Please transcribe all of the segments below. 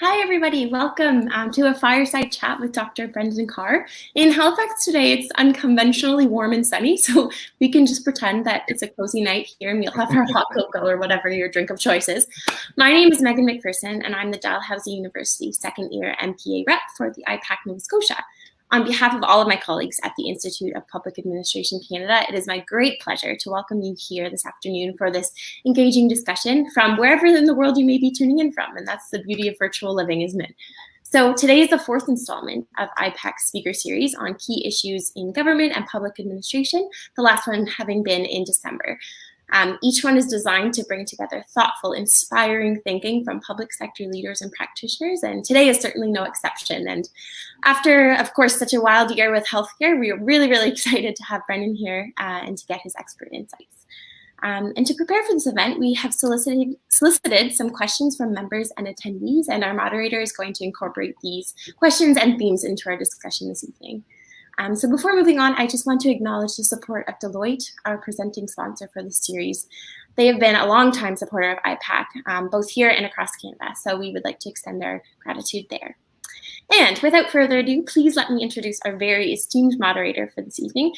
Hi, everybody. Welcome to a fireside chat with Dr. Brendan Carr. In Halifax today, it's unconventionally warm and sunny, so we can just pretend that it's a cozy night here and we'll have our hot cocoa or whatever your drink of choice is. My name is Megan McPherson, and I'm the Dalhousie University second year MPA rep for the IPAC Nova Scotia. On behalf of all of my colleagues at the Institute of Public Administration Canada, it is my great pleasure to welcome you here this afternoon for this engaging discussion from wherever in the world you may be tuning in from. And that's the beauty of virtual living, isn't it? So today is the fourth installment of IPAC's speaker series on key issues in government and public administration, the last one having been in December. Each one is designed to bring together thoughtful, inspiring thinking from public sector leaders and practitioners, and today is certainly no exception. And after, of course, such a wild year with healthcare, we are really, really excited to have Brendan here and to get his expert insights. And to prepare for this event, we have solicited some questions from members and attendees, and our moderator is going to incorporate these questions and themes into our discussion this evening. So before moving on, I just want to acknowledge the support of Deloitte, our presenting sponsor for this series. They have been a long-time supporter of IPAC, both here and across Canada, so we would like to extend our gratitude there. And without further ado, please let me introduce our very esteemed moderator for this evening,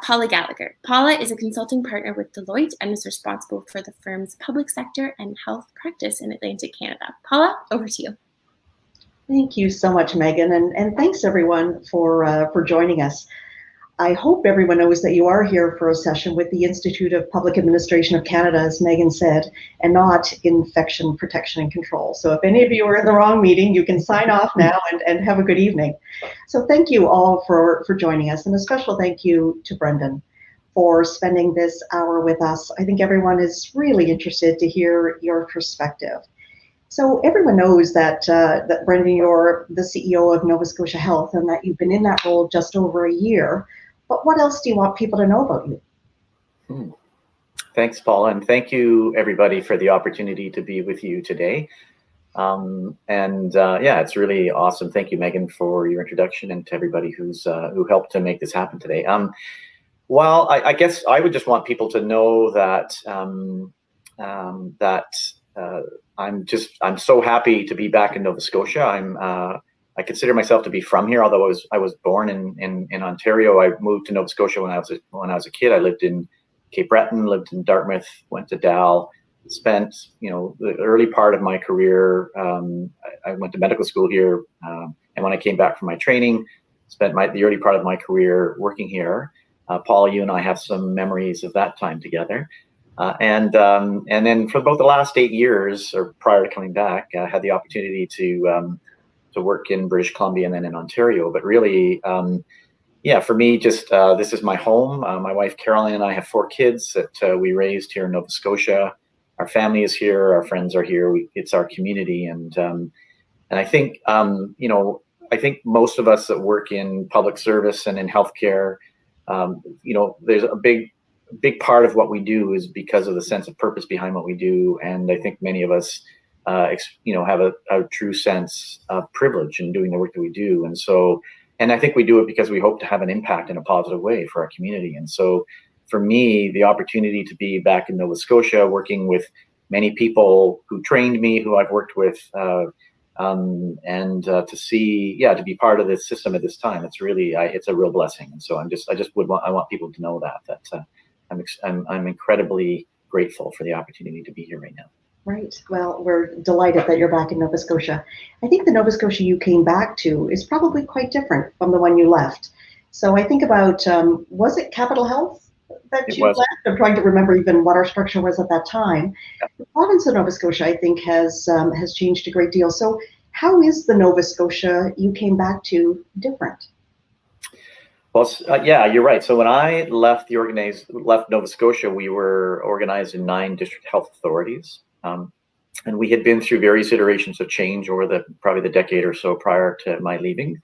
Paula Gallagher. Paula is a consulting partner with Deloitte and is responsible for the firm's public sector and health practice in Atlantic Canada. Paula, over to you. Thank you so much, Megan, and thanks everyone for joining us. I hope everyone knows that you are here for a session with the Institute of Public Administration of Canada, as Megan said, and not Infection Protection and Control. So if any of you are in the wrong meeting, you can sign off now and have a good evening. So thank you all for joining us, and a special thank you to Brendan for spending this hour with us. I think everyone is really interested to hear your perspective. So everyone knows that Brendan, you're the CEO of Nova Scotia Health and that you've been in that role just over a year. But what else do you want people to know about you? Thanks, Paula, and thank you everybody for the opportunity to be with you today. Yeah, it's really awesome. Thank you, Megan, for your introduction, and to everybody who helped to make this happen today. Well, I guess I would just want people to know that I'm so happy to be back in Nova Scotia. I consider myself to be from here, although I was born in Ontario. I moved to Nova Scotia when I was a kid. I lived in Cape Breton, lived in Dartmouth, went to Dal, spent the early part of my career. I went to medical school here, and when I came back from my training, spent the early part of my career working here. Paul, you and I have some memories of that time together. And then for about the last 8 years, or prior to coming back, I had the opportunity to work in British Columbia and then in Ontario. But really, for me, just this is my home. My wife Caroline and I have 4 kids that we raised here in Nova Scotia. Our family is here. Our friends are here. It's our community, and I think I think most of us that work in public service and in healthcare, there's a big part of what we do is because of the sense of purpose behind what we do, and I think many of us have a true sense of privilege in doing the work that we do, and I think we do it because we hope to have an impact in a positive way for our community. And so for me, the opportunity to be back in Nova Scotia working with many people who trained me, who I've worked with, and to be part of this system at this time, it's a real blessing. And so I want people to know that I'm incredibly grateful for the opportunity to be here right now. Right. Well, we're delighted that you're back in Nova Scotia. I think the Nova Scotia you came back to is probably quite different from the one you left. So I think about, was it Capital Health that you left? I'm trying to remember even what our structure was at that time. Yeah. The province of Nova Scotia, I think, has changed a great deal. So how is the Nova Scotia you came back to different? Well, you're right. So when I left Nova Scotia, we were organized in 9 district health authorities. And we had been through various iterations of change over probably the decade or so prior to my leaving.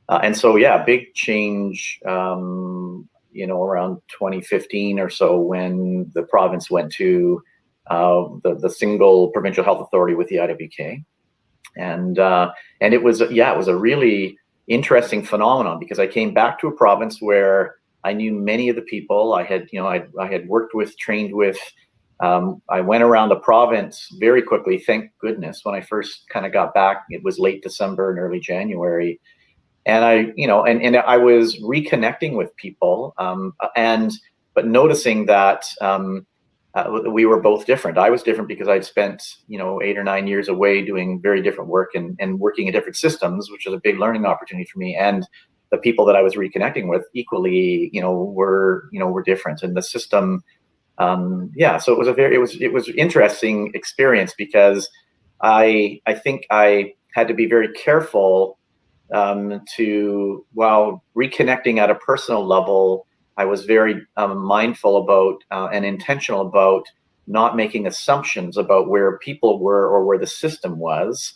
And so, big change, around 2015 or so, when the province went to the single provincial health authority with the IWK. And it was a really interesting phenomenon, because I came back to a province where I knew many of the people I had worked with, trained with, I went around the province very quickly, thank goodness. When I first kind of got back, it was late December and early January. And I was reconnecting with people, but noticing that we were both different. I was different because I'd spent 8 or 9 years away doing very different work and working in different systems, which was a big learning opportunity for me. And the people that I was reconnecting with equally, were different. And the system, so it was interesting experience, because I think I had to be very careful while reconnecting at a personal level. I was very mindful about and intentional about not making assumptions about where people were or where the system was,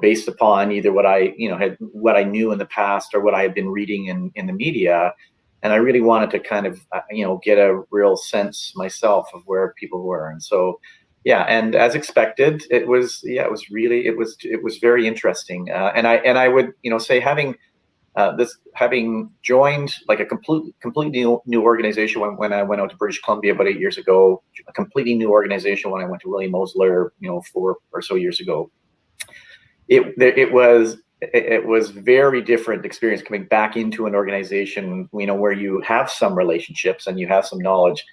based upon either what I knew in the past or what I had been reading in the media. And I really wanted to kind of, get a real sense myself of where people were. And so, yeah, and as expected, it was very interesting. And I would, say having joined like a completely new organization when I went out to British Columbia about 8 years ago, a completely new organization when I went to William Osler, 4 or so years ago. It was very different experience coming back into an organization, where you have some relationships and you have some knowledge,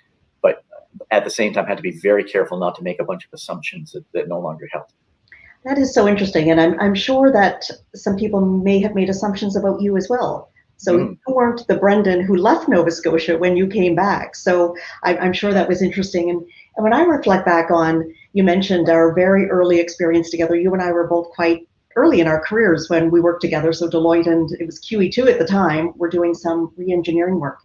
but at the same time had to be very careful not to make a bunch of assumptions that no longer held. That is so interesting, and I'm sure that some people may have made assumptions about you as well. So you weren't the Brendan who left Nova Scotia when you came back. So I'm sure that was interesting. And when I reflect back on, you mentioned our very early experience together. You and I were both quite early in our careers when we worked together. So Deloitte, and it was QE2 at the time, were doing some re-engineering work.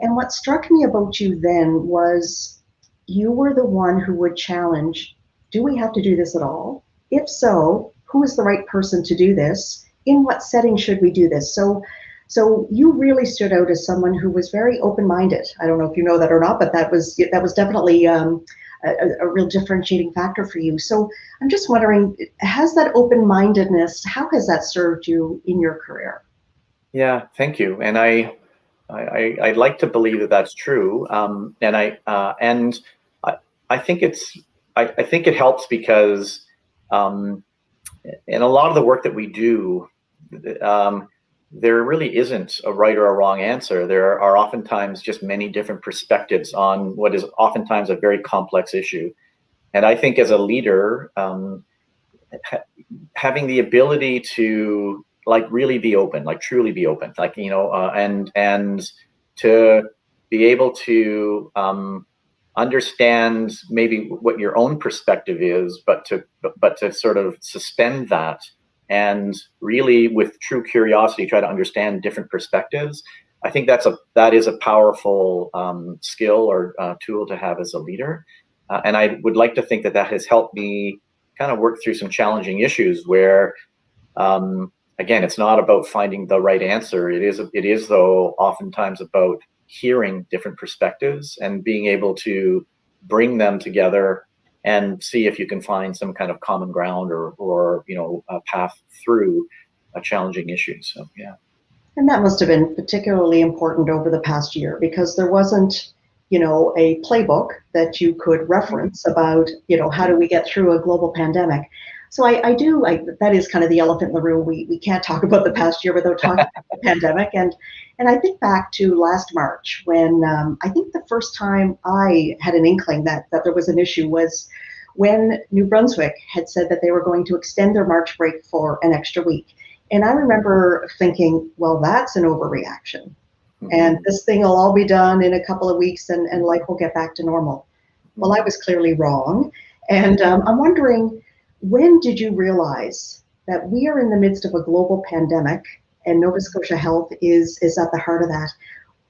And what struck me about you then was you were the one who would challenge, do we have to do this at all? If so, who is the right person to do this? In what setting should we do this? So you really stood out as someone who was very open-minded. I don't know if you know that or not, but that was definitely a real differentiating factor for you. So I'm just wondering, has that open-mindedness, how has that served you in your career? Yeah, thank you. And I'd like to believe that that's true. And I think it helps because in a lot of the work that we do, there really isn't a right or a wrong answer. There are oftentimes just many different perspectives on what is oftentimes a very complex issue. And I think as a leader, having the ability to really be open, truly be open, and to be able to understand maybe what your own perspective is, but to sort of suspend that and really with true curiosity try to understand different perspectives. I think that is a powerful skill or tool to have as a leader. And I would like to think that has helped me kind of work through some challenging issues where, again, it's not about finding the right answer. It is though oftentimes about hearing different perspectives and being able to bring them together and see if you can find some kind of common ground or a path through a challenging issue. So yeah. And that must have been particularly important over the past year, because there wasn't, a playbook that you could reference about, how do we get through a global pandemic. So I do like that is kind of the elephant in the room. We can't talk about the past year without talking about the pandemic. And I think back to last March when I think the first time I had an inkling that there was an issue was when New Brunswick had said that they were going to extend their March break for an extra week. And I remember thinking, well, that's an overreaction. And this thing will all be done in a couple of weeks and life will get back to normal. Well, I was clearly wrong. And I'm wondering, when did you realize that we are in the midst of a global pandemic and Nova Scotia Health is at the heart of that?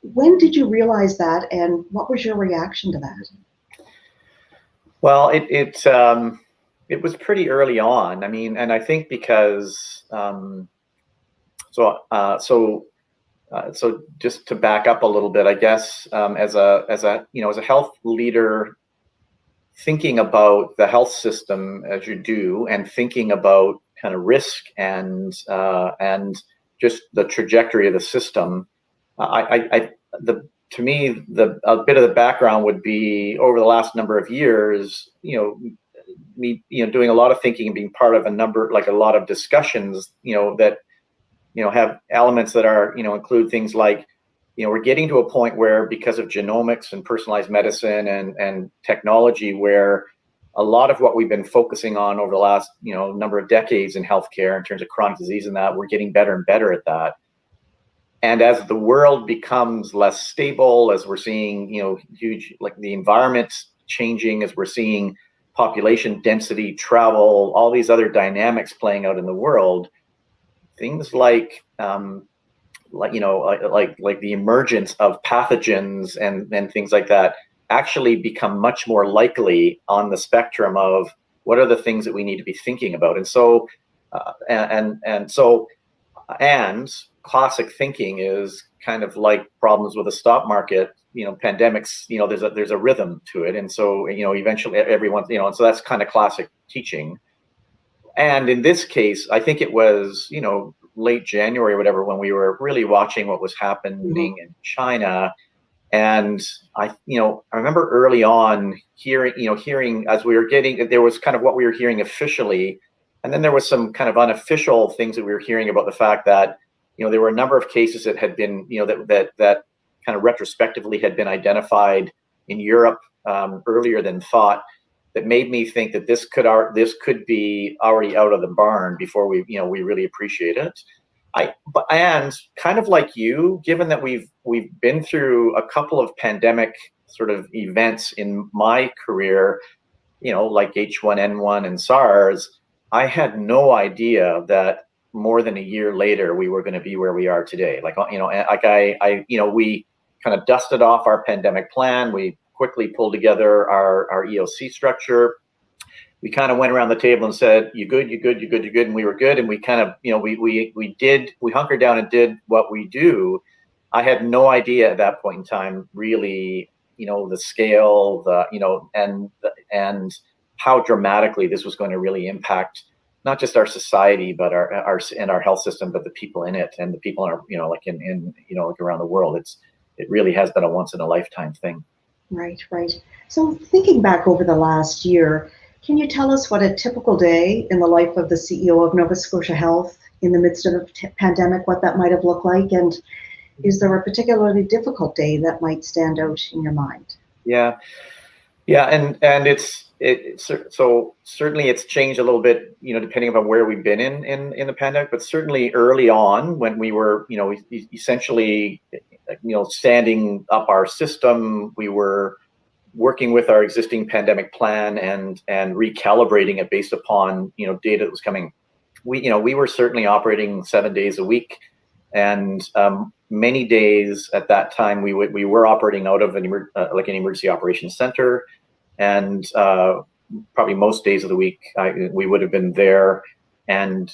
When did you realize that, and what was your reaction to that? Well, it was pretty early on. I mean, and I think because so just to back up a little bit, I guess as a health leader, thinking about the health system as you do, and thinking about kind of risk and just the trajectory of the system, to me, a bit of the background would be over the last number of years, me, doing a lot of thinking and being part of a lot of discussions, that, have elements that are, include things like, we're getting to a point where, because of genomics and personalized medicine and technology, where a lot of what we've been focusing on over the last, number of decades in healthcare in terms of chronic disease and that, we're getting better and better at that. And as the world becomes less stable, as we're seeing, huge, like the environment changing, as we're seeing population density, travel, all these other dynamics playing out in the world, things like the emergence of pathogens and things like that actually become much more likely on the spectrum of what are the things that we need to be thinking about. And so, and classic thinking is kind of like problems with the stock market, pandemics, there's a rhythm to it. And so, eventually everyone, and so that's kind of classic teaching. And in this case, I think it was, late January or whatever, when we were really watching what was happening in China. And I remember early on hearing as we were getting, there was kind of what we were hearing officially. And then there was some kind of unofficial things that we were hearing about the fact that, there were a number of cases that had been, that kind of retrospectively had been identified in Europe earlier than thought, that made me think that this could be already out of the barn before we really appreciate it. And kind of like you, given that we've been through a couple of pandemic sort of events in my career, like H1N1 and SARS, I had no idea that more than a year later we were going to be where we are today. We kind of dusted off our pandemic plan. We quickly pulled together our EOC structure. We kind of went around the table and said, you good, you good, you good, you good. And we were good. And we kind of, we hunkered down and did what we do. I had no idea at that point in time, really, the scale, and how dramatically this was going to really impact not just our society, but our health system, but the people in it and the people in our, around the world. It really has been a once in a lifetime thing. Right. So thinking back over the last year, can you tell us what a typical day in the life of the CEO of Nova Scotia Health in the midst of the pandemic, what that might have looked like? And is there a particularly difficult day that might stand out in your mind? Yeah. And so certainly it's changed a little bit, depending on where we've been in the pandemic, but certainly early on when we were, essentially, standing up our system, we were working with our existing pandemic plan and recalibrating it based upon, data that was coming. We were certainly operating 7 days a week, and many days at that time we were operating out of an emergency operations center, and probably most days of the week we would have been there, and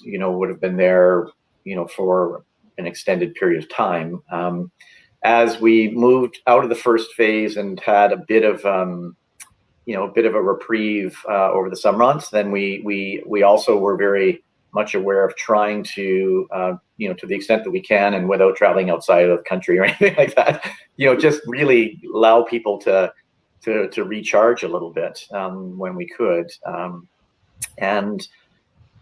for an extended period of time. As we moved out of the first phase and had a bit of a reprieve over the summer months, then we also were very much aware of trying to, to the extent that we can, and without traveling outside of the country or anything like that, just really allow people to recharge a little bit when we could.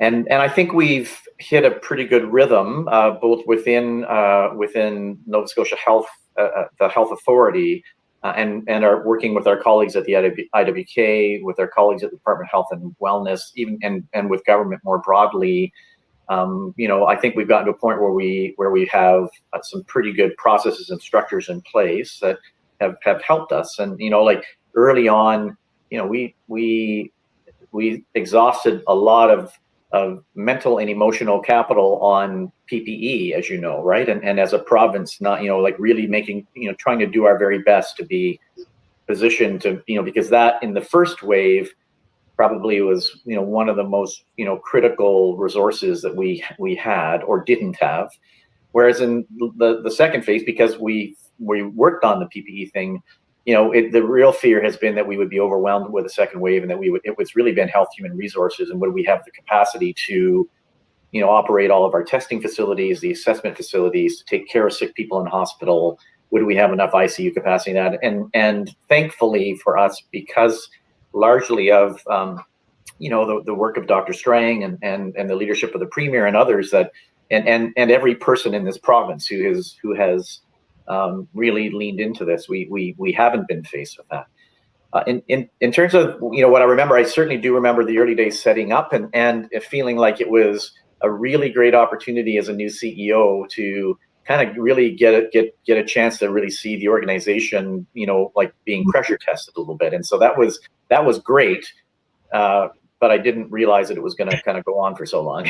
And I think we've hit a pretty good rhythm, both within Nova Scotia Health, the health authority, and are working with our colleagues at the IWK, with our colleagues at the Department of Health and Wellness, even and with government more broadly. I think we've gotten to a point where we have some pretty good processes and structures in place that have helped us. And early on, we exhausted a lot of mental and emotional capital on PPE, as you know, right? And as a province, not, really making, trying to do our very best to be positioned to, because that in the first wave probably was, one of the most, critical resources that we had or didn't have. Whereas in the second phase, because we worked on the PPE thing, the real fear has been that we would be overwhelmed with a second wave, and that it was really been health human resources, and would we have the capacity to, operate all of our testing facilities, the assessment facilities, to take care of sick people in hospital, would we have enough ICU capacity? And thankfully for us, because largely of the work of Dr. Strang and the leadership of the Premier and others, that and every person in this province who has really leaned into this, we haven't been faced with that. In terms of what I remember, I certainly do remember the early days setting up and feeling like it was a really great opportunity as a new CEO to kind of really get a chance to really see the organization, like being pressure tested a little bit. And so that was great, but I didn't realize that it was going to kind of go on for so long.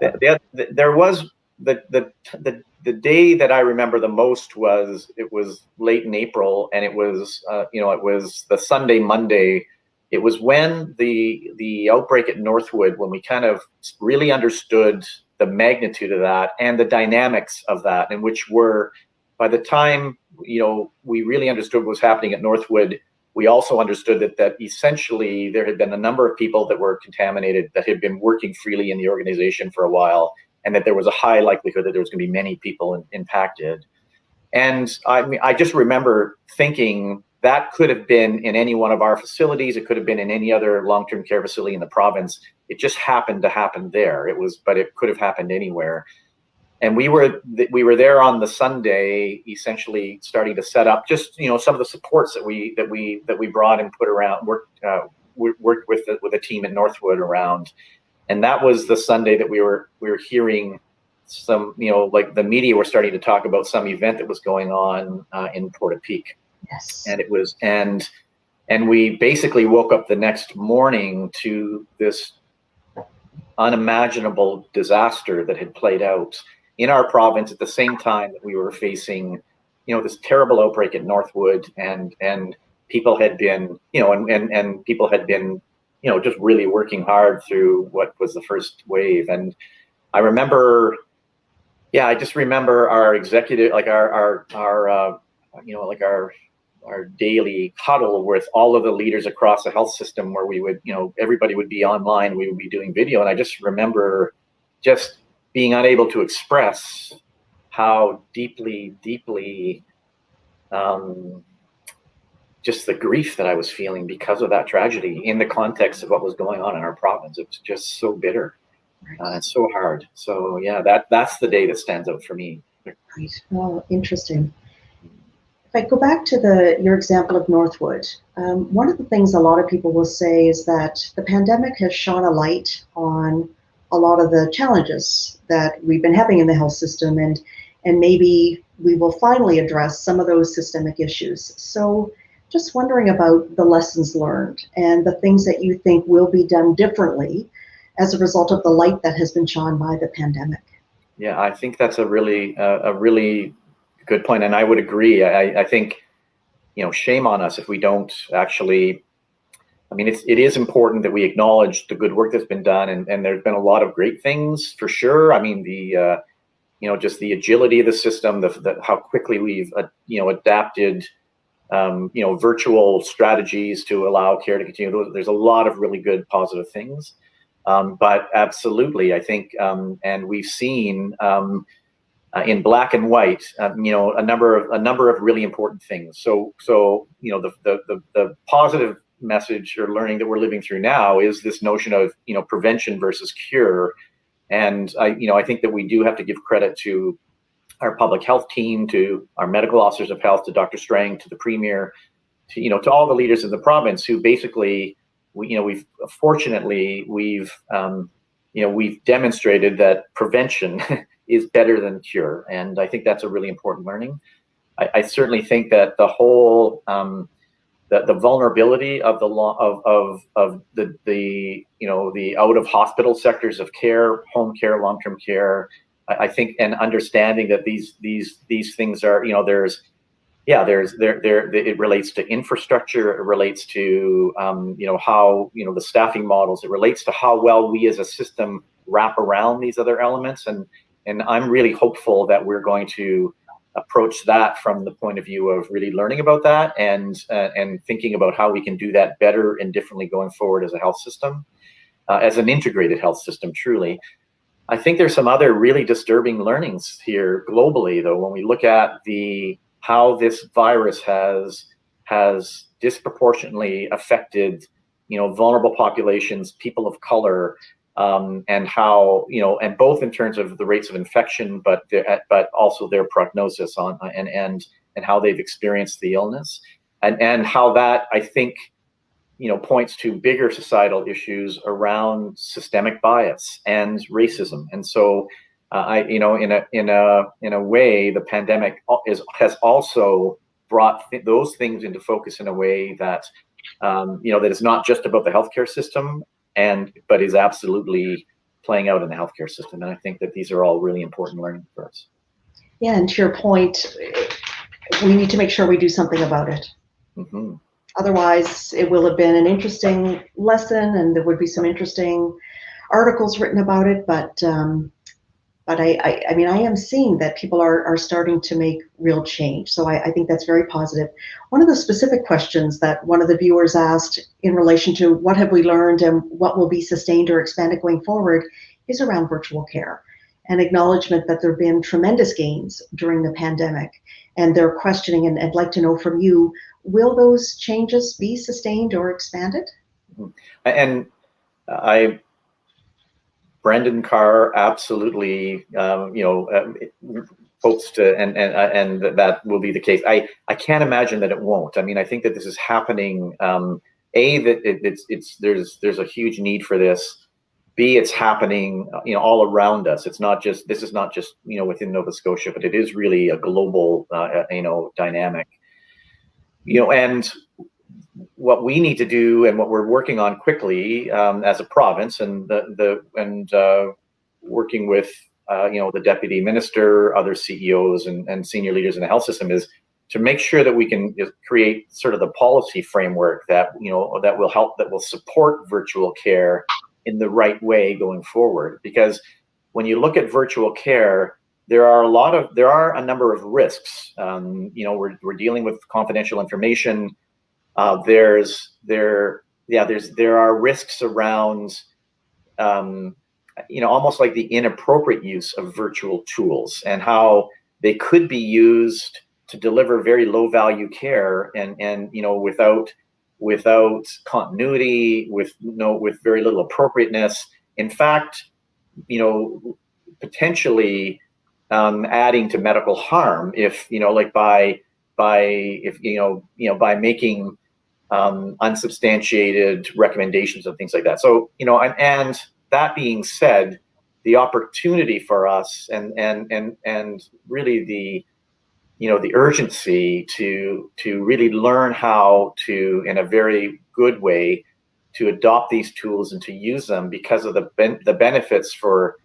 There was the day that I remember the most was late in April, and it was the Sunday, Monday. It was when the outbreak at Northwood, when we kind of really understood the magnitude of that and the dynamics of that, and which were, by the time we really understood what was happening at Northwood, we also understood that essentially there had been a number of people that were contaminated that had been working freely in the organization for a while, and that there was a high likelihood that there was going to be many people impacted. And I just remember thinking that could have been in any one of our facilities. It could have been in any other long-term care facility in the province. It just happened to happen there. But it could have happened anywhere. And we were there on the Sunday, essentially starting to set up just some of the supports that we brought and put around, worked with the team at Northwood around. And that was the Sunday that we were hearing some, like the media were starting to talk about some event that was going on in Portapique. Yes. And it was, and we basically woke up the next morning to this unimaginable disaster that had played out in our province at the same time that we were facing, this terrible outbreak at Northwood, and people had been, and people had been, just really working hard through what was the first wave. And I remember, I just remember our executive, like our daily huddle with all of the leaders across the health system, where we would, everybody would be online, we would be doing video. And I just remember just being unable to express how deeply, just the grief that I was feeling because of that tragedy in the context of what was going on in our province. It was just so bitter. It's so hard. So yeah, that's the day that stands out for me. Right. Well, interesting. If I go back to your example of Northwood, one of the things a lot of people will say is that the pandemic has shone a light on a lot of the challenges that we've been having in the health system, and maybe we will finally address some of those systemic issues. So just wondering about the lessons learned and the things that you think will be done differently as a result of the light that has been shone by the pandemic. Yeah, I think that's a really good point, and I would agree. I think, shame on us if we don't actually. I mean, it is important that we acknowledge the good work that's been done, and there's been a lot of great things for sure. I mean, just the agility of the system, how quickly we've adapted. Virtual strategies to allow care to continue. There's a lot of really good positive things, but absolutely, I think, and we've seen in black and white, a number of really important things. So the positive message or learning that we're living through now is this notion of prevention versus cure, and I think that we do have to give credit to our public health team, to our medical officers of health, to Dr. Strang, to the Premier, to all the leaders in the province who basically, we've demonstrated that prevention is better than cure, and I think that's a really important learning. I certainly think that the whole the vulnerability of the out of hospital sectors of care, home care, long-term care. I think, and understanding that these things are, it relates to infrastructure, it relates to how the staffing models, it relates to how well we as a system wrap around these other elements, and I'm really hopeful that we're going to approach that from the point of view of really learning about that and thinking about how we can do that better and differently going forward as a health system, as an integrated health system, truly. I think there's some other really disturbing learnings here globally, though, when we look at how this virus has disproportionately affected, vulnerable populations, people of color, and how, and both in terms of the rates of infection, but also their prognosis and how they've experienced the illness, and how that, I think, points to bigger societal issues around systemic bias and racism. And so, in a way, the pandemic has also brought those things into focus in a way that, that is not just about the healthcare system, but is absolutely playing out in the healthcare system. And I think that these are all really important learning for us. Yeah, and to your point, we need to make sure we do something about it. Mm-hmm. Otherwise, it will have been an interesting lesson, and there would be some interesting articles written about it. But I mean, I am seeing that people are starting to make real change. So I think that's very positive. One of the specific questions that one of the viewers asked in relation to what have we learned and what will be sustained or expanded going forward is around virtual care, and acknowledgement that there have been tremendous gains during the pandemic. And they're questioning, and I'd like to know from you, will those changes be sustained or expanded? And Brendan Carr absolutely, hopes to, and that will be the case. I can't imagine that it won't. I mean, I think that this is happening. There's a huge need for this. B, it's happening, all around us. This is not just, within Nova Scotia, but it is really a global, dynamic. And what we need to do, and what we're working on quickly as a province, and working with the deputy minister, other CEOs, and senior leaders in the health system, is to make sure that we can create sort of the policy framework that that will support virtual care in the right way going forward. Because when you look at virtual care, there are a number of risks. We're dealing with confidential information. There are risks around, almost like the inappropriate use of virtual tools, and how they could be used to deliver very low value care, and without continuity, with very little appropriateness. In fact, potentially adding to medical harm if by making unsubstantiated recommendations and things like that. So and that being said, the opportunity for us and really the urgency to really learn how to, in a very good way, to adopt these tools and to use them because of the benefits for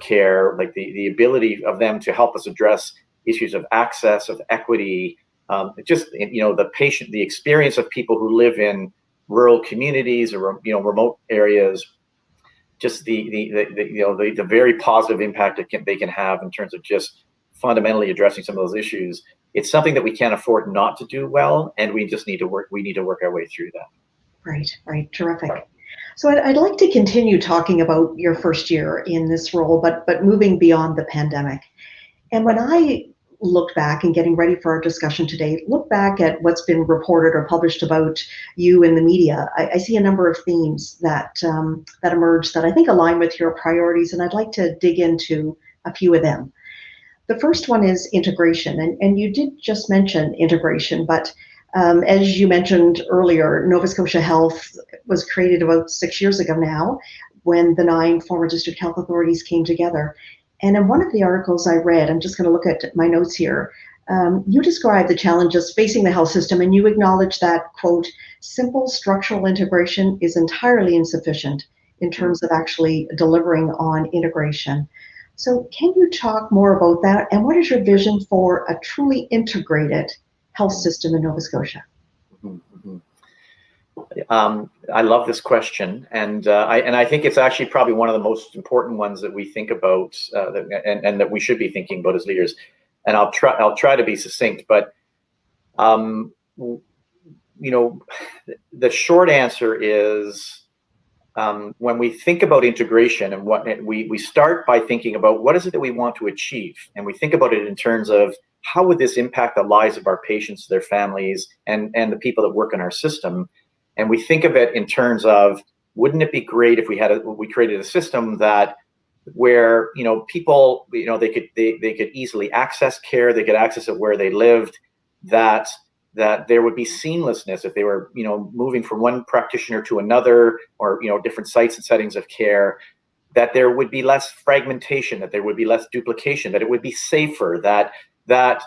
care, like the ability of them to help us address issues of access, of equity, the experience of people who live in rural communities or remote areas, just the very positive impact they can have in terms of just fundamentally addressing some of those issues. It's something that we can't afford not to do well, and we just need to work our way through that. Right, terrific. So I'd like to continue talking about your first year in this role, but moving beyond the pandemic. And when I looked back, and getting ready for our discussion today, look back at what's been reported or published about you in the media, I see a number of themes that emerge that I think align with your priorities, and I'd like to dig into a few of them. The first one is integration, and you did just mention integration, but as you mentioned earlier, Nova Scotia Health was created about 6 years ago now, when the 9 former district health authorities came together. And in one of the articles I read, I'm just going to look at my notes here, you described the challenges facing the health system, and you acknowledge that, quote, simple structural integration is entirely insufficient in terms of actually delivering on integration. So can you talk more about that, and what is your vision for a truly integrated health system in Nova Scotia? Mm-hmm. I love this question, and I think it's actually probably one of the most important ones that we think about, and that we should be thinking about as leaders. And I'll try to be succinct, but the short answer is, when we think about integration, and we start by thinking about what is it that we want to achieve, and we think about it in terms of how would this impact the lives of our patients, their families, and the people that work in our system? And we think of it in terms of, wouldn't it be great if we created a system that where people they could easily access care, they could access it where they lived, that there would be seamlessness if they were moving from one practitioner to another, or different sites and settings of care, that there would be less fragmentation, that there would be less duplication, that it would be safer, that they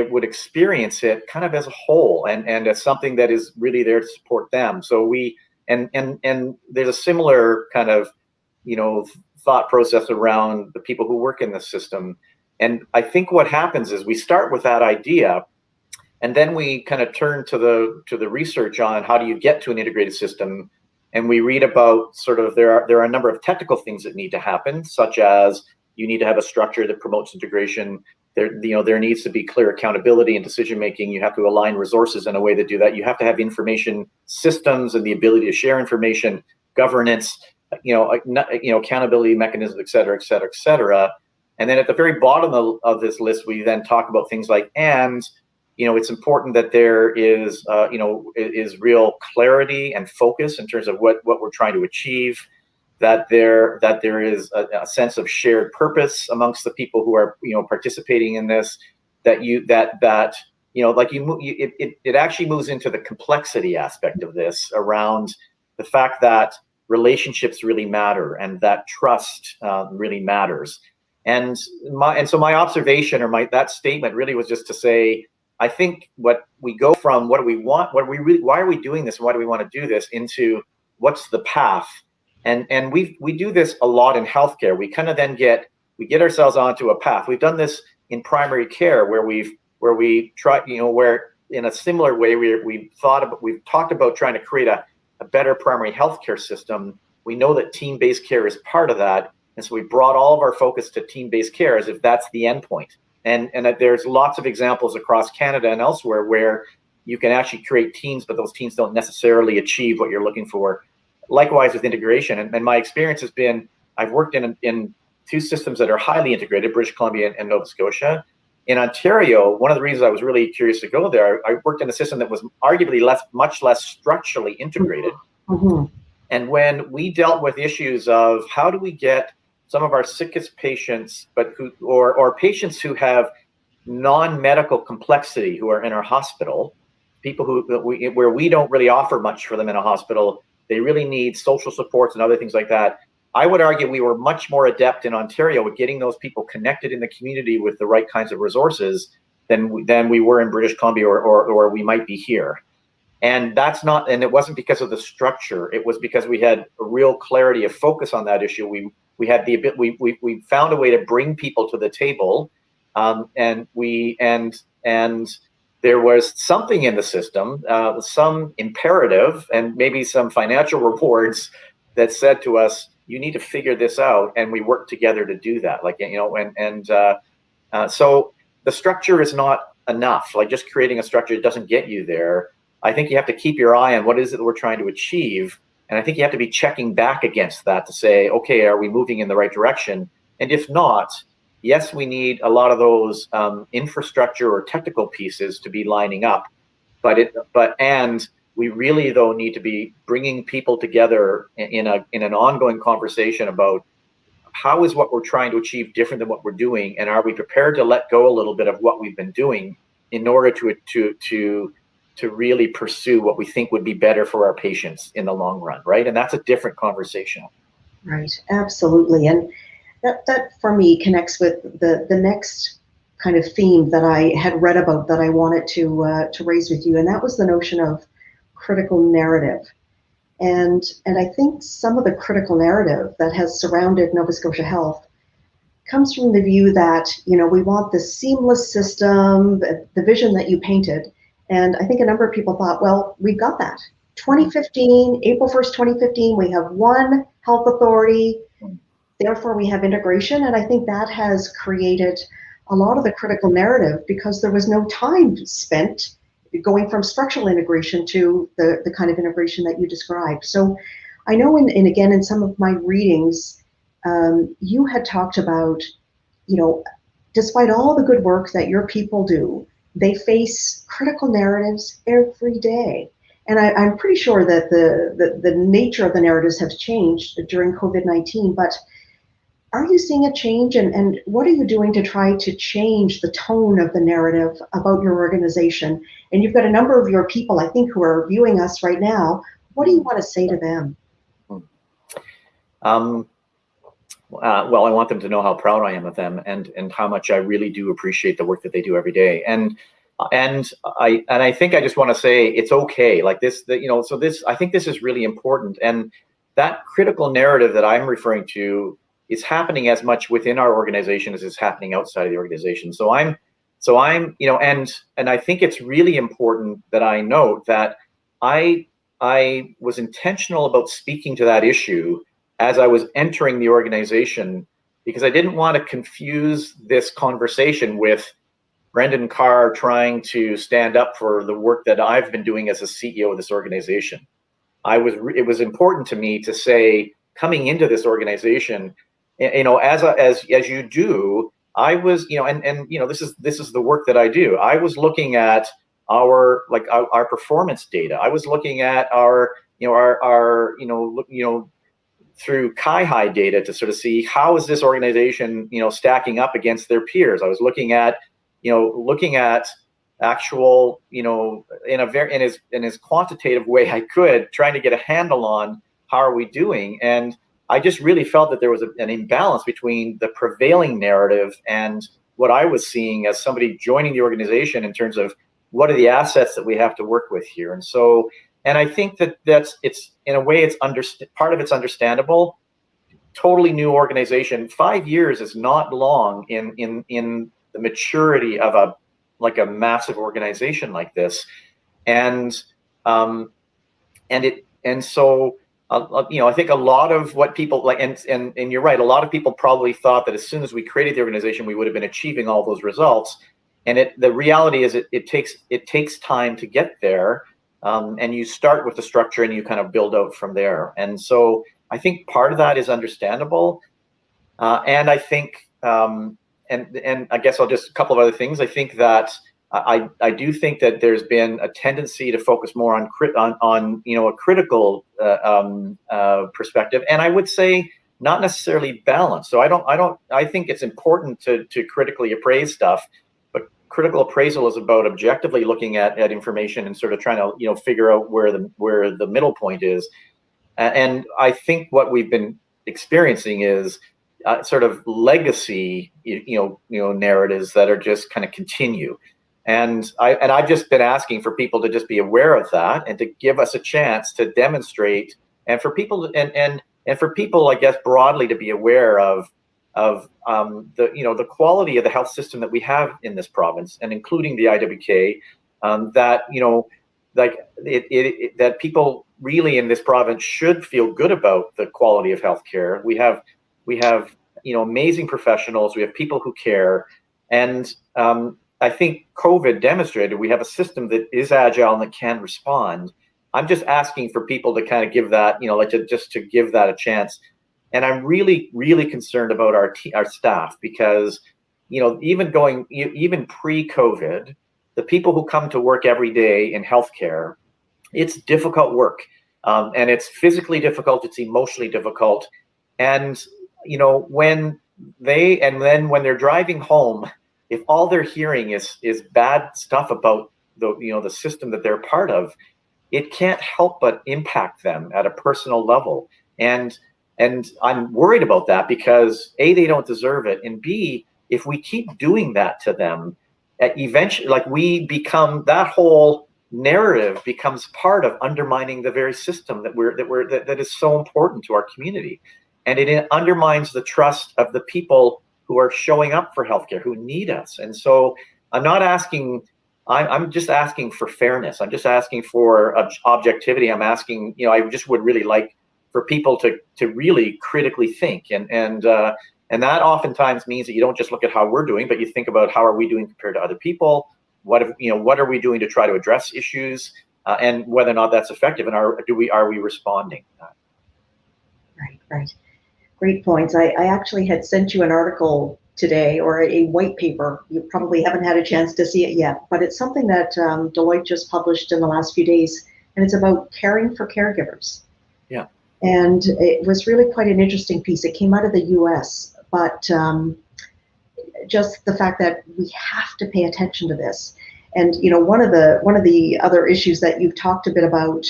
would experience it kind of as a whole, and as something that is really there to support them. So and there's a similar kind of thought process around the people who work in the system. And I think what happens is we start with that idea, and then we kind of turn to the research on how do you get to an integrated system, and we read about sort of there are a number of technical things that need to happen, such as you need to have a structure that promotes integration. There needs to be clear accountability and decision making. You have to align resources in a way that do that. You have to have information systems and the ability to share information, governance, accountability mechanisms, et cetera, et cetera, et cetera. And then at the very bottom of this list, we then talk about things like, it's important that there is real clarity and focus in terms of what we're trying to achieve, that there is a sense of shared purpose amongst the people who are participating in this, it actually moves into the complexity aspect of this, around the fact that relationships really matter and that trust really matters. And so my observation, or that statement really was just to say, I think what we go from what do we want, why are we doing this, and why do we want to do this, into what's the path. And we do this a lot in healthcare. We kind of then get ourselves onto a path. We've done this in primary care, where we try, where in a similar way we've talked about trying to create a better primary healthcare system. We know that team-based care is part of that, and so we brought all of our focus to team-based care as if that's the end point. And that there's lots of examples across Canada and elsewhere where you can actually create teams, but those teams don't necessarily achieve what you're looking for. Likewise with integration, and my experience has been, I've worked in two systems that are highly integrated, British Columbia and Nova Scotia. In Ontario, one of the reasons I was really curious to go there, I worked in a system that was arguably much less structurally integrated. Mm-hmm. And when we dealt with issues of how do we get some of our sickest patients, or patients who have non-medical complexity, who are in our hospital, people where we don't really offer much for them in a hospital, they really need social supports and other things like that. I would argue we were much more adept in Ontario with getting those people connected in the community with the right kinds of resources than we were in British Columbia or we might be here. And it wasn't because of the structure. It was because we had a real clarity of focus on that issue. We found a way to bring people to the table, and there was something in the system, some imperative and maybe some financial rewards that said to us, you need to figure this out, and we worked together to do that. So the structure is not enough. Like, just creating a structure doesn't get you there. I think you have to keep your eye on what is it that we're trying to achieve, and I think you have to be checking back against that to say, okay, are we moving in the right direction? And if not, yes, we need a lot of those infrastructure or technical pieces to be lining up, and we really, though, need to be bringing people together in an ongoing conversation about how is what we're trying to achieve different than what we're doing, and are we prepared to let go a little bit of what we've been doing in order to really pursue what we think would be better for our patients in the long run, right? And that's a different conversation. Right, absolutely. And that for me connects with the next kind of theme that I had read about that I wanted to raise with you, and that was the notion of critical narrative. And I think some of the critical narrative that has surrounded Nova Scotia Health comes from the view that, we want this seamless system, the vision that you painted. And I think a number of people thought, well, we've got that. 2015, April 1st, 2015, we have one health authority, therefore we have integration. And I think that has created a lot of the critical narrative because there was no time spent going from structural integration to the kind of integration that you described. So I know in some of my readings, you had talked about, despite all the good work that your people do, they face critical narratives every day. And I'm pretty sure that the nature of the narratives have changed during COVID-19, but are you seeing a change, and what are you doing to try to change the tone of the narrative about your organization? And you've got a number of your people, I think, who are viewing us right now. What do you want to say to them? Well, I want them to know how proud I am of them, and how much I really do appreciate the work that they do every day. And I think I just want to say it's okay. Like this, so this, I think this is really important. And that critical narrative that I'm referring to is happening as much within our organization as is happening outside of the organization. So I'm, and I think it's really important that I note that I was intentional about speaking to that issue as I was entering the organization, because I didn't want to confuse this conversation with Brendan Carr trying to stand up for the work that I've been doing as a CEO of this organization. It was important to me to say, coming into this organization, as you do, I was, this is the work that I do. I was looking at our performance data. I was looking at our through Kai data to sort of see how is this organization, stacking up against their peers. I was looking at actual, in as quantitative way I could, trying to get a handle on how are we doing. And I just really felt that there was an imbalance between the prevailing narrative and what I was seeing as somebody joining the organization in terms of what are the assets that we have to work with here. And so, and I think it's in a way, it's part of it's understandable. Totally new organization. 5 years is not long in the maturity of a massive organization like this. And so I think a lot of what people and you're right, a lot of people probably thought that as soon as we created the organization, we would have been achieving all those results. And the reality is it takes time to get there. And you start with the structure and you kind of build out from there. And so I think part of that is understandable. And I think, and I guess I'll just a couple of other things. I think that I do think that there's been a tendency to focus more on a critical perspective, and I would say not necessarily balanced. So I think it's important to critically appraise stuff, but critical appraisal is about objectively looking at information and sort of trying to figure out where the middle point is. And I think what we've been experiencing is sort of legacy narratives that are just kind of continue. And I've just been asking for people to just be aware of that and to give us a chance to demonstrate, and for people and for people, I guess, broadly to be aware of the quality of the health system that we have in this province, and including the IWK, that people really in this province should feel good about the quality of healthcare. We have amazing professionals. We have people who care, and I think COVID demonstrated we have a system that is agile and that can respond. I'm just asking for people to kind of give that, to give that a chance. And I'm really, really concerned about our staff, because, even pre-COVID, the people who come to work every day in healthcare, it's difficult work, and it's physically difficult, it's emotionally difficult, and when they're driving home, if all they're hearing is bad stuff about the system that they're part of, it can't help but impact them at a personal level. And I'm worried about that, because A, they don't deserve it, and B, if we keep doing that to them, eventually, that whole narrative becomes part of undermining the very system that is so important to our community, and it undermines the trust of the people who are showing up for healthcare, who need us. And so I'm just asking for fairness. I'm just asking for objectivity. I'm asking, I just would really like for people to really critically think. And that oftentimes means that you don't just look at how we're doing, but you think about how are we doing compared to other people? What are we doing to try to address issues, and whether or not that's effective, and are we responding? Right. Great points. I actually had sent you an article today, or a white paper. You probably haven't had a chance to see it yet, but it's something that Deloitte just published in the last few days, and it's about caring for caregivers. Yeah. And it was really quite an interesting piece. It came out of the US, but just the fact that we have to pay attention to this. And one of the other issues that you've talked a bit about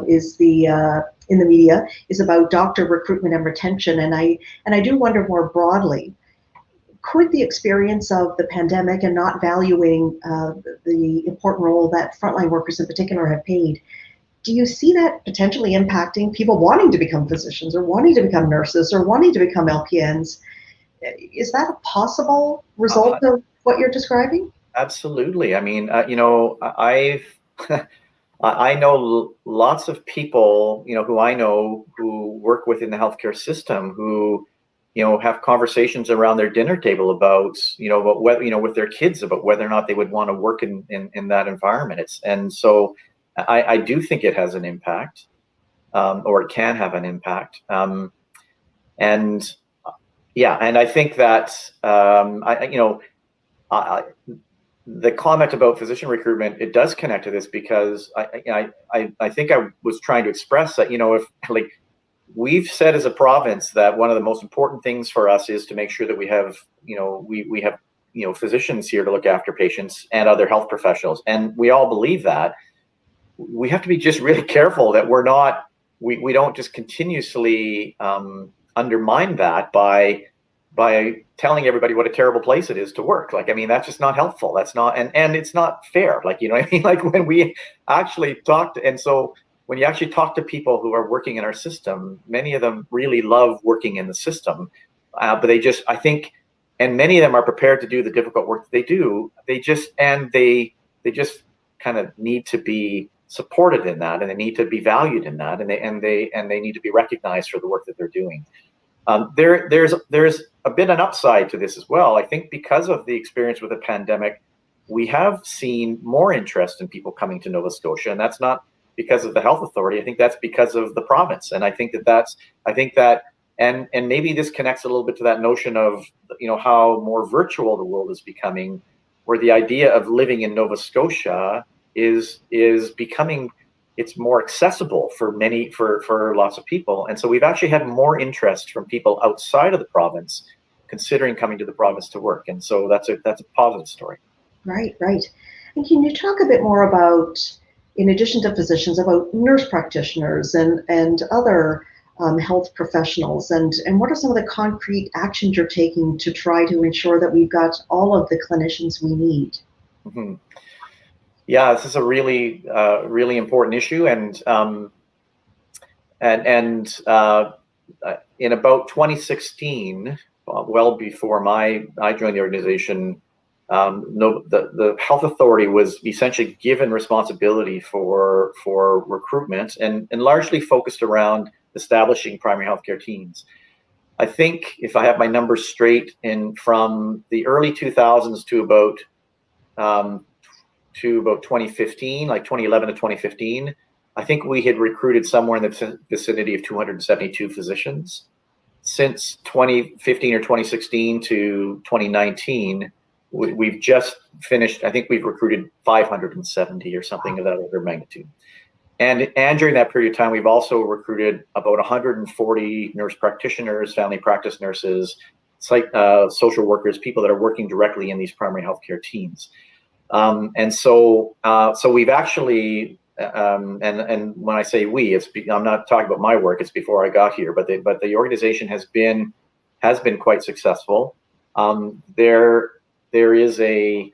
is in the media is about doctor recruitment and retention. And I do wonder more broadly, could the experience of the pandemic and not valuing the important role that frontline workers in particular have played, do you see that potentially impacting people wanting to become physicians or wanting to become nurses or wanting to become LPNs? Is that a possible result of what you're describing? Absolutely. I mean, I know lots of people, who I know who work within the healthcare system who, have conversations around their dinner table about, with their kids about whether or not they would want to work in that environment. So I do think it has an impact, or it can have an impact. And I think that, the comment about physician recruitment, it does connect to this, because I think I was trying to express that, if we've said as a province that one of the most important things for us is to make sure that we have, we have, physicians here to look after patients and other health professionals. And we all believe that. We have to be just really careful that we don't just continuously undermine that by telling everybody what a terrible place it is to work. That's just not helpful. That's not, and it's not fair. When we actually talked, and so when you actually talk to people who are working in our system, many of them really love working in the system, but they just, I think, and many of them are prepared to do the difficult work that they do. They just kind of need to be supported in that, and they need to be valued in that, and they need to be recognized for the work that they're doing. There's a bit an upside to this as well. I think because of the experience with the pandemic, we have seen more interest in people coming to Nova Scotia, and that's not because of the health authority. I think that's because of the province, and I think that and maybe this connects a little bit to that notion of how more virtual the world is becoming, where the idea of living in Nova Scotia is becoming, it's more accessible for lots of people. And so we've actually had more interest from people outside of the province considering coming to the province to work. And so that's a positive story. Right. And can you talk a bit more about, in addition to physicians, about nurse practitioners and other health professionals, and what are some of the concrete actions you're taking to try to ensure that we've got all of the clinicians we need? Mm-hmm. Yeah, this is a really, really important issue, and in about 2016, well before I joined the organization, the health authority was essentially given responsibility for recruitment, and largely focused around establishing primary healthcare teams. I think, if I have my numbers straight, from the early 2000s to about 2015, like 2011 to 2015, I think we had recruited somewhere in the vicinity of 272 physicians. Since 2015 or 2016 to 2019, we've just finished, I think we've recruited 570 or something of that order of magnitude. And during that period of time, we've also recruited about 140 nurse practitioners, family practice nurses, social workers, people that are working directly in these primary healthcare teams. And so we've actually, and when I say we, I'm not talking about my work, it's before I got here, but the organization has been quite successful. There is a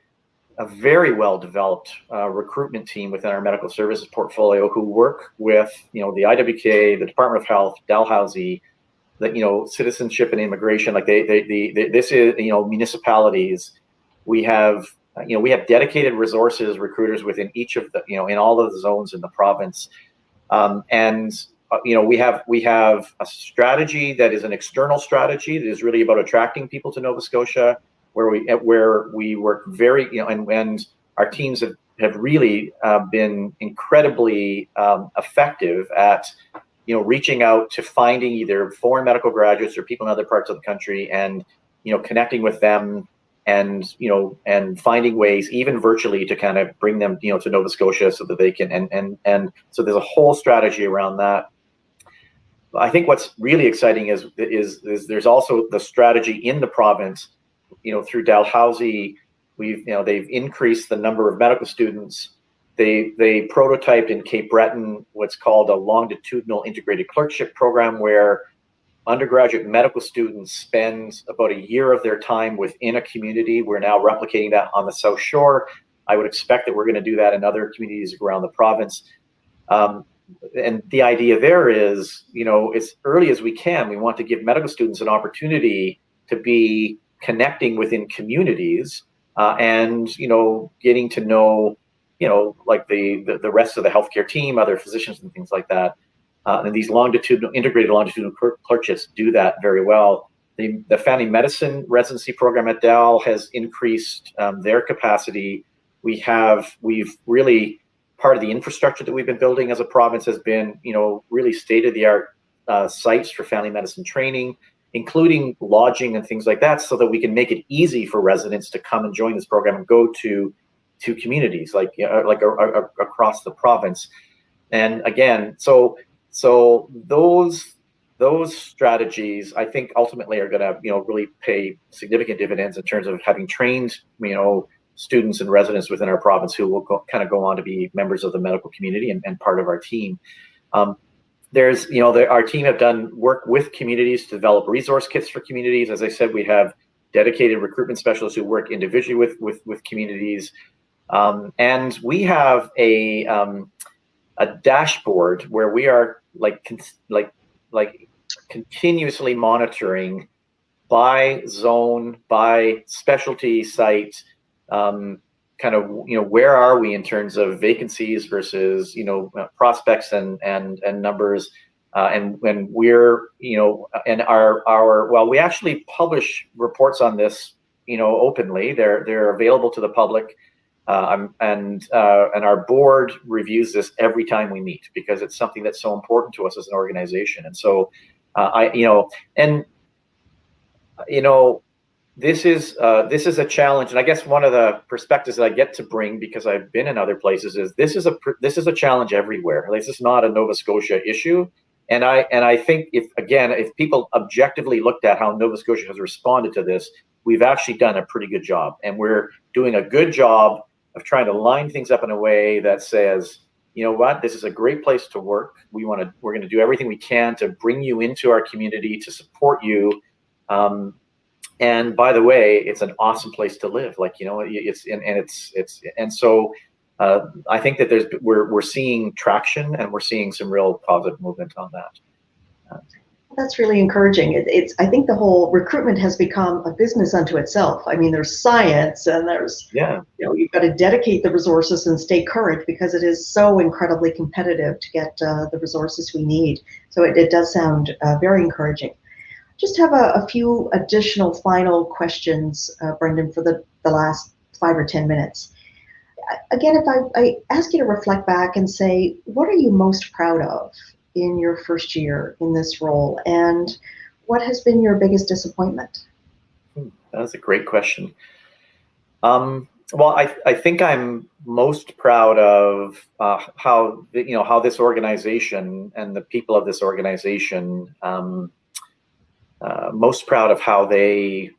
very well developed recruitment team within our medical services portfolio who work with the IWK, the Department of Health, Dalhousie, citizenship and immigration, this is municipalities. We have dedicated resources, recruiters within each of the, in all of the zones in the province. We have a strategy that is an external strategy that is really about attracting people to Nova Scotia, where we work very, and our teams have really been incredibly effective at, reaching out to finding either foreign medical graduates or people in other parts of the country and connecting with them and finding ways, even virtually, to kind of bring them, to Nova Scotia so that they can, and so there's a whole strategy around that. I think what's really exciting is there's also the strategy in the province, through Dalhousie. They've increased the number of medical students. They prototyped in Cape Breton what's called a longitudinal integrated clerkship program, where undergraduate medical students spend about a year of their time within a community. We're now replicating that on the South Shore. I would expect that we're going to do that in other communities around the province. And the idea there is, as early as we can, we want to give medical students an opportunity to be connecting within communities, and getting to know, like the rest of the healthcare team, other physicians and things like that. And these integrated longitudinal clerkships do that very well. The family medicine residency program at Dal has increased their capacity. We've really, part of the infrastructure that we've been building as a province has been, really state-of-the-art sites for family medicine training, including lodging and things like that, so that we can make it easy for residents to come and join this program and go to communities like across the province. And again, so those strategies, I think, ultimately are going to, really pay significant dividends in terms of having trained, students and residents within our province who will go on to be members of the medical community and part of our team. Our team have done work with communities to develop resource kits for communities. As I said, we have dedicated recruitment specialists who work individually with communities. And we have a dashboard where we are continuously monitoring by zone, by specialty site, where are we in terms of vacancies versus prospects and numbers, and when we're and our we actually publish reports on this openly. They're available to the public, and our board reviews this every time we meet, because it's something that's so important to us as an organization. And so this is a challenge, and I guess one of the perspectives that I get to bring, because I've been in other places, is this is a challenge everywhere. This is not a Nova Scotia issue, and I think if people objectively looked at how Nova Scotia has responded to this, we've actually done a pretty good job, and we're doing a good job of trying to line things up in a way that says, this is a great place to work. We're going to do everything we can to bring you into our community, to support you. And by the way, it's an awesome place to live. So I think that we're seeing traction, and we're seeing some real positive movement on that. That's really encouraging. I think the whole recruitment has become a business unto itself. I mean, there's science, and there's, you've got to dedicate the resources and stay current, because it is so incredibly competitive to get the resources we need. So it does sound very encouraging. Just have a few additional final questions, Brendan, for the last 5 or 10 minutes. Again, if I ask you to reflect back and say, what are you most proud of in your first year in this role, and what has been your biggest disappointment? That's a great question. Well, I think I'm most proud of how this organization and the people of this organization, most proud of how they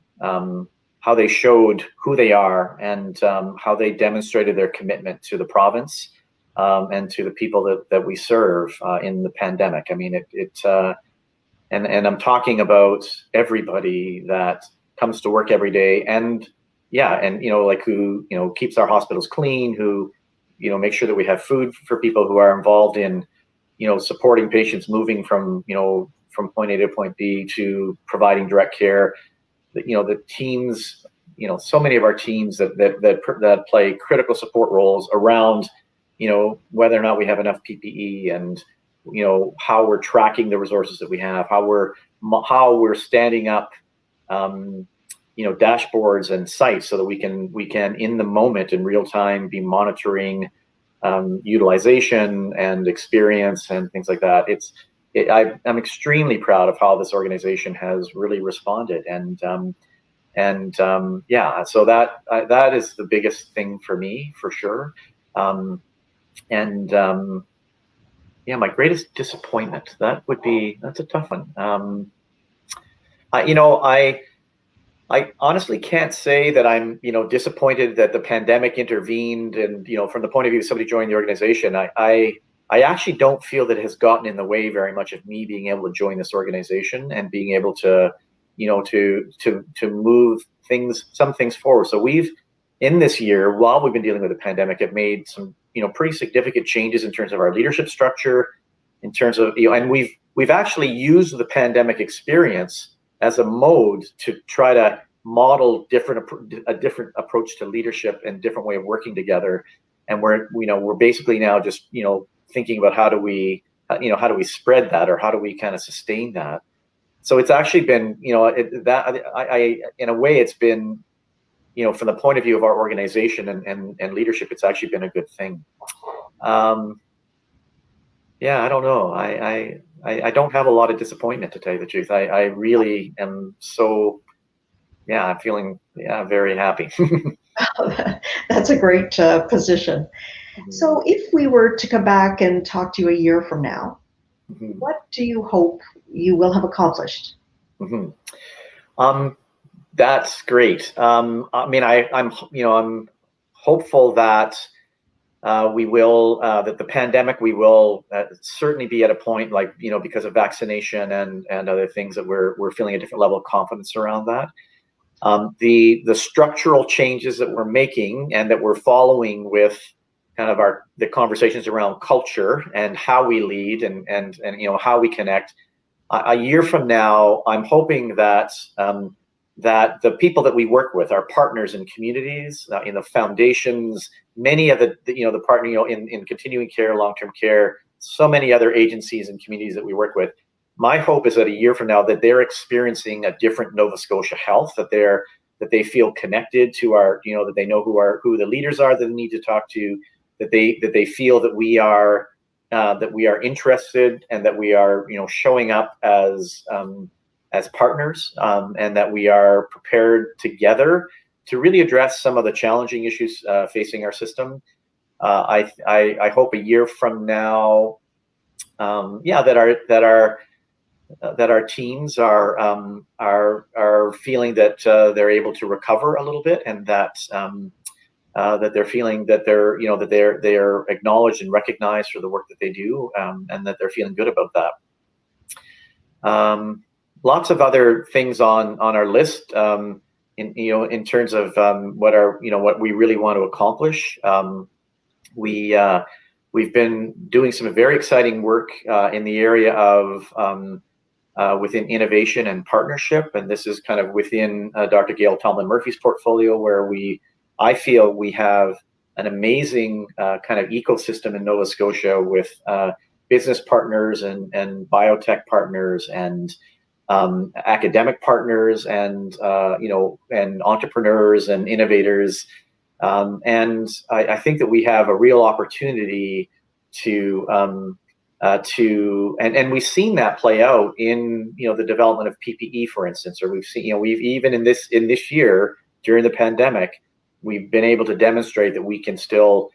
showed who they are, and how they demonstrated their commitment to the province, and to the people that we serve in the pandemic. I mean, and I'm talking about everybody that comes to work every day, and who keeps our hospitals clean, who make sure that we have food for people, who are involved in supporting patients moving from point A to point B, to providing direct care. The teams, so many of our teams that play critical support roles around, whether or not we have enough PPE, and how we're tracking the resources that we have, how we're standing up, dashboards and sites, so that we can in the moment, in real time, be monitoring utilization and experience and things like that. I'm extremely proud of how this organization has really responded, and And yeah, so that is the biggest thing for me, for sure. Yeah, my greatest disappointment, that's a tough one. I honestly can't say that I'm, disappointed that the pandemic intervened, and, from the point of view of somebody joining the organization, I actually don't feel that it has gotten in the way very much of me being able to join this organization and being able to, to move some things forward. So in this year, while we've been dealing with the pandemic, have made some, pretty significant changes in terms of our leadership structure, in terms of, and we've actually used the pandemic experience as a mode to try to model a different approach to leadership and different way of working together. And we're basically now just, thinking about how do we spread that, or how do we kind of sustain that. So it's actually been, in a way, it's been, from the point of view of our organization and leadership, it's actually been a good thing. Yeah, I don't know. I don't have a lot of disappointment, to tell you the truth. I really am so, I'm feeling, very happy. That's a great position. Mm-hmm. So if we were to come back and talk to you a year from now, mm-hmm. what do you hope you will have accomplished? Mm-hmm. That's great. I mean, I'm hopeful that we will, that the pandemic, we will certainly be at a point, like, because of vaccination and other things, that we're feeling a different level of confidence around that. The structural changes that we're making and that we're following with kind of the conversations around culture and how we lead and how we connect. A year from now, I'm hoping that that the people that we work with, our partners in communities, in the foundations, many of the partner, in continuing care, long-term care, so many other agencies and communities that we work with. My hope is that a year from now, that they're experiencing a different Nova Scotia Health, that they feel connected to our, that they know who the leaders are that they need to talk to, that they feel that we are interested, and that we are, showing up as partners, and that we are prepared together to really address some of the challenging issues facing our system. I hope a year from now, that our teams are feeling that they're able to recover a little bit, and that they're feeling that they're acknowledged and recognized for the work that they do, and that they're feeling good about that. Lots of other things on our list, in terms of what we really want to accomplish. We've been doing some very exciting work in the area of within innovation and partnership, and this is kind of within Dr. Gail Tomlin-Murphy's portfolio, where I feel we have an amazing kind of ecosystem in Nova Scotia with business partners and biotech partners and academic partners and and entrepreneurs and innovators, and I think that we have a real opportunity to and we've seen that play out in the development of PPE, for instance, or we've seen we've even in this year during the pandemic, we've been able to demonstrate that we can still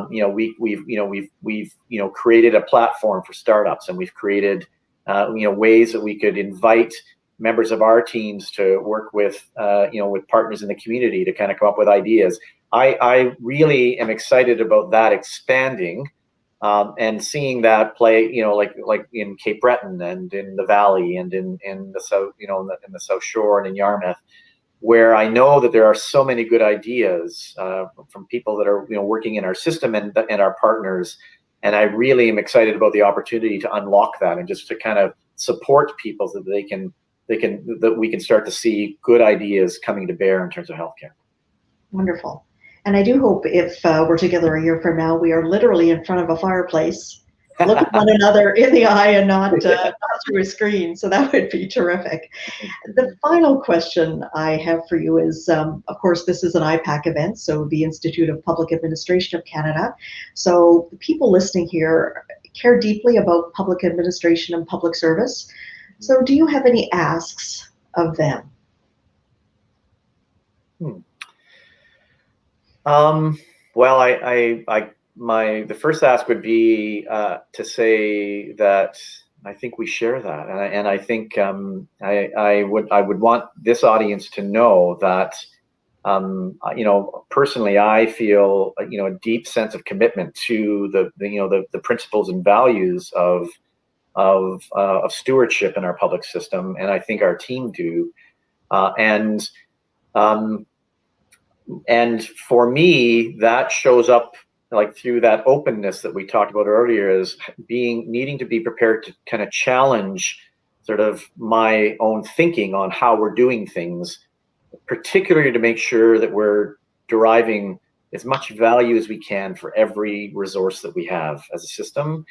we've created a platform for startups, and we've created ways that we could invite members of our teams to work with with partners in the community to kind of come up with ideas. I really am excited about that expanding, and seeing that play, like in Cape Breton and in the Valley and in the South, in the South Shore and in Yarmouth, where I know that there are so many good ideas from people that are working in our system and our partners, and I really am excited about the opportunity to unlock that and just to kind of support people so that that we can start to see good ideas coming to bear in terms of healthcare. Wonderful. And I do hope if we're together a year from now, we are literally in front of a fireplace, looking one another in the eye and not through a screen. So that would be terrific. The final question I have for you is, of course, this is an IPAC event, so the Institute of Public Administration of Canada. So the people listening here care deeply about public administration and public service. So do you have any asks of them? Well, the first ask would be to say that I think we share that, and I think I would want this audience to know that personally I feel a deep sense of commitment to the principles and values of stewardship in our public system, and I think our team do, and for me, that shows up like through that openness that we talked about earlier, as needing to be prepared to kind of challenge sort of my own thinking on how we're doing things, particularly to make sure that we're deriving as much value as we can for every resource that we have as a system.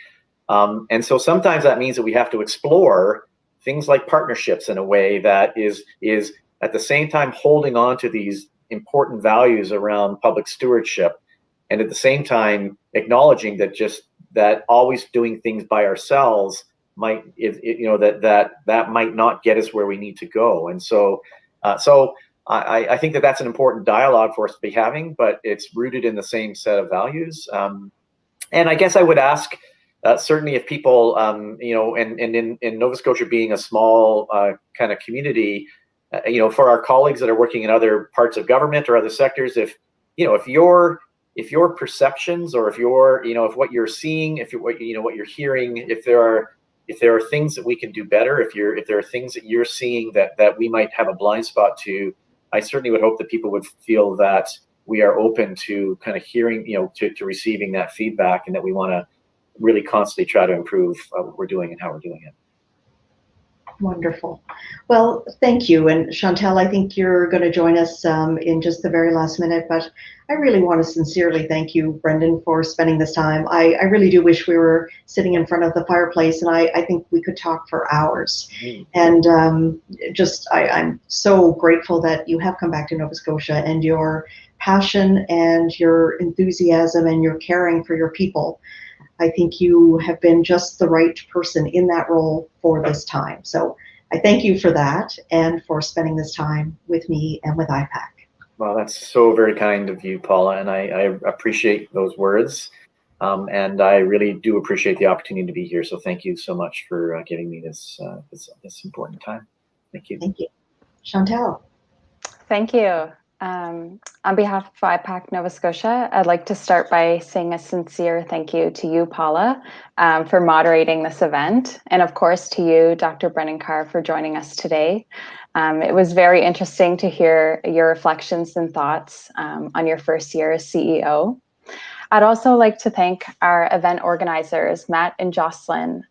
And so sometimes that means that we have to explore things like partnerships in a way that is at the same time holding on to these important values around public stewardship, and at the same time acknowledging that always doing things by ourselves might that might not get us where we need to go. And so I think that that's an important dialogue for us to be having, but it's rooted in the same set of values. And I guess I would ask, certainly if people, and in Nova Scotia being a small kind of community, for our colleagues that are working in other parts of government or other sectors, if your perceptions, or if what you're seeing, if what you're hearing, if there are things that we can do better, if there are things that you're seeing that we might have a blind spot to, I certainly would hope that people would feel that we are open to kind of hearing, to receiving that feedback, and that we want to really constantly try to improve what we're doing and how we're doing it. Wonderful. Well, thank you. And Chantal, I think you're going to join us in just the very last minute, but I really want to sincerely thank you, Brendan, for spending this time. I really do wish we were sitting in front of the fireplace, and I think we could talk for hours. And I'm so grateful that you have come back to Nova Scotia, and your passion and your enthusiasm and your caring for your people. I think you have been just the right person in that role for this time. So I thank you for that, and for spending this time with me and with IPAC. Well, that's so very kind of you, Paula, and I appreciate those words. And I really do appreciate the opportunity to be here. So thank you so much for giving me this important time. Thank you. Thank you. Chantal. Thank you. On behalf of IPAC Nova Scotia, I'd like to start by saying a sincere thank you to you, Paula, for moderating this event, and of course to you, Dr. Brendan Carr, for joining us today. It was very interesting to hear your reflections and thoughts on your first year as CEO. I'd also like to thank our event organizers, Matt and Jocelyn,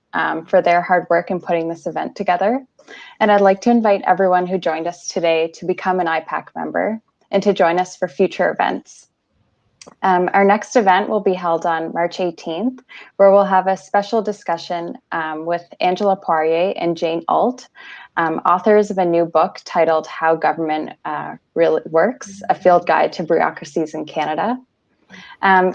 for their hard work in putting this event together. And I'd like to invite everyone who joined us today to become an IPAC member and to join us for future events. Our next event will be held on March 18th, where we'll have a special discussion with Angela Poirier and Jane Alt, authors of a new book titled How Government Really Works, A Field Guide to Bureaucracies in Canada.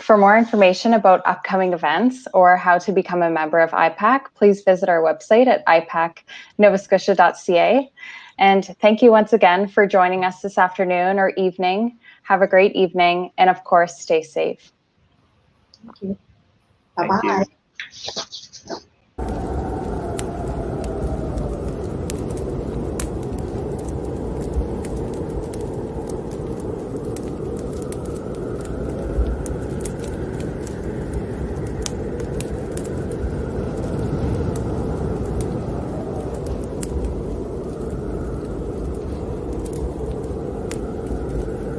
For more information about upcoming events or how to become a member of IPAC, please visit our website at ipacnovascotia.ca. And thank you once again for joining us this afternoon or evening. Have a great evening, and of course, stay safe. Thank you. Bye-bye. Thank you.